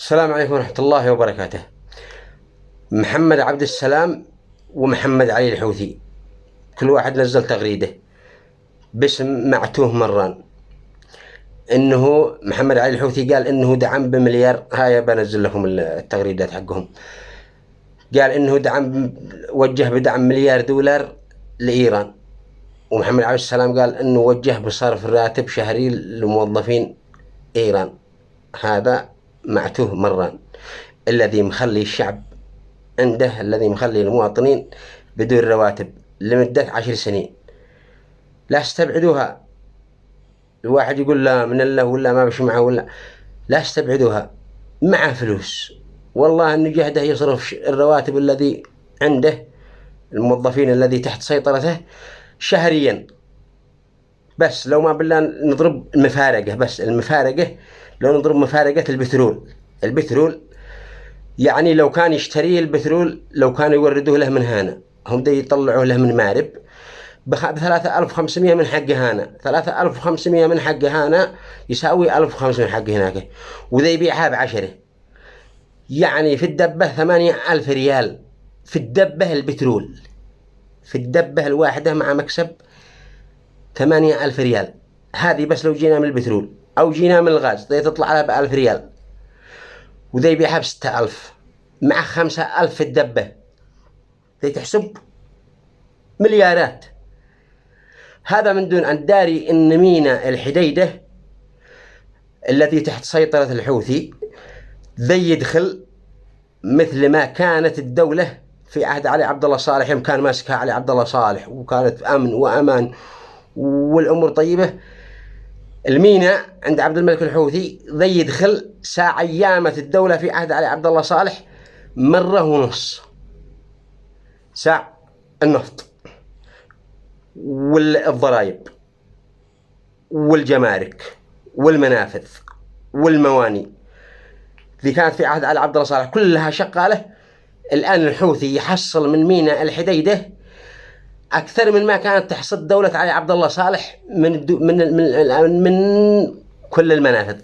السلام عليكم ورحمة الله وبركاته. محمد عبد السلام ومحمد علي الحوثي كل واحد نزل تغريدة باسم معتوه مران، انه محمد علي الحوثي قال انه دعم بمليار. هاي بنزل لكم التغريدات حقهم. قال انه وجه بدعم $1,000,000,000 لإيران، ومحمد عبد السلام قال انه وجه بصرف راتب شهري لموظفين إيران. هذا معتوه مران الذي مخلي الشعب عنده، الذي مخلي المواطنين بدون رواتب لمدة 10 سنين. لا استبعدوها. الواحد يقول لا من الله ولا ما بش معه ولا، لا استبعدوها. معه فلوس والله انه جهده يصرف الرواتب الذي عنده، الموظفين الذي تحت سيطرته شهريا. بس لو ما بالله نضرب مفارقة، بس المفارقة لو نضرب مفارقة البترول يعني لو كان يشتري البترول، لو كانوا يوردوه له من هنا، هم دي يطلعوه له من مارب ب3,500 من حق هنا، 3,500 من حق هنا يساوي 1,500 من حق هناك، وذا يبيعها ب10. يعني في الدبة 8,000 ريال في الدبة البترول، في الدبة الواحدة مع مكسب 8,000 ريال. هذه بس لو جينا من البترول أو جينا من الغاز ذي تطلع لها ب1,000 ريال، وذا يبيعها ب6,000 مع 5,000 في الدبة، ذي تحسب مليارات. هذا من دون أن داري إن ميناء الحديدة الذي تحت سيطرة الحوثي ذي يدخل مثل ما كانت الدولة في عهد علي عبد الله صالح، يوم كان ماسكها علي عبد الله صالح وكانت أمن وأمان والأمور طيبة. الميناء عند عبد الملك الحوثي ذي يدخل ساعة أيامة الدولة في عهد علي عبد الله صالح 1.5 ساعة النفط والضرائب والجمارك والمنافذ والمواني ذي كانت في عهد علي عبد الله صالح كلها شغالة. الآن الحوثي يحصل من ميناء الحديدة أكثر من ما كانت تحصل دولة علي عبد الله صالح من كل المنافذ.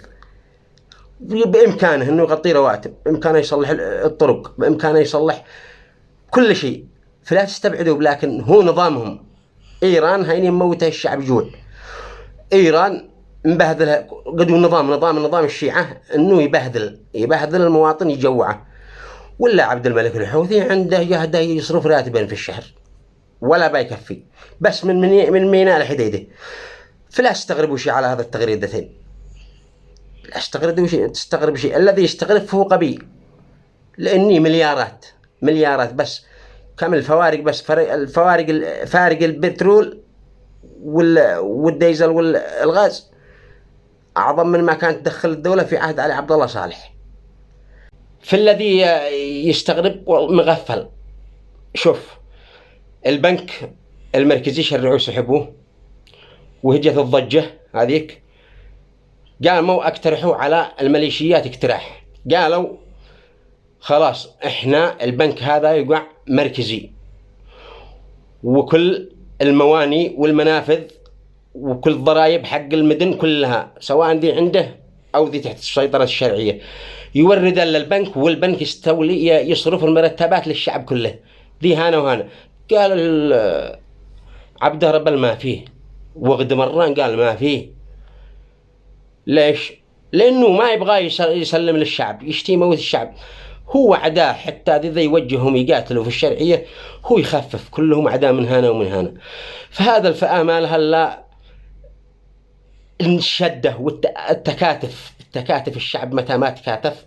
بإمكانه إنه يغطي رواتب، بإمكانه يصلح الطرق، بإمكانه يصلح كل شيء. فلا تستبعدوا، لكن هو نظامهم. إيران هيني موته الشعب جوع. إيران مبهدلها قدوا نظام الشيعة إنه يبهدل المواطن يجوعه. ولا عبد الملك الحوثي عنده جهده يصرف راتبا في الشهر ولا بيكفي بس من ميناء الحديدة. فلا استغربوا شيء على هذا التغريدتين، لا تستغرب شيء. الذي يستغرب فهو قبيل، لأني مليارات بس. كم الفوارق؟ بس فارق البترول والديزل والغاز أعظم من ما كانت تدخل الدولة في عهد علي عبد الله صالح. فالذي يستغرب مغفل. شوف البنك المركزي شرعوا سحبوه وهجت الضجة هذيك. قاموا اقترحوا على الميليشيات اقتراح، قالوا خلاص احنا البنك هذا يقع مركزي، وكل المواني والمنافذ وكل الضرائب حق المدن كلها سواء ذي عنده أو ذي تحت السيطرة الشرعية يورد للبنك، والبنك يستولي يصرف المرتبات للشعب كله. ذي هانا وهانا. قال عبد ربل ما فيه، وغد مران قال ما فيه. ليش؟ لأنه ما يبغى يسلم للشعب، يشتي يموت الشعب. هو عداه، حتى ذي يوجههم يقاتلوا في الشرعية هو يخفف، كلهم عداه من هنا ومن هنا. فهذا الفئامة لها لا الشدة والتكاتف. الشعب متى ما تكاتف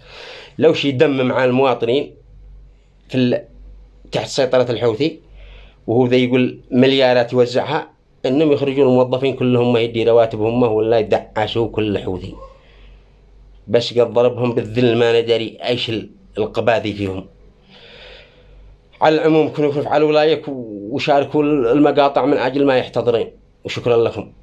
لو شي دم مع المواطنين تحت سيطرة الحوثي، وهو ذي يقول مليارات يوزعها، انهم يخرجون الموظفين كلهم ما يدي رواتبهم ولا يدعسوا كل حوثي. بس قد ضربهم بالذل ما ندري ايش القباذي فيهم. على العموم كونوا افعلوا لايك وشاركوا المقاطع من اجل ما يحتضرين، وشكرا لكم.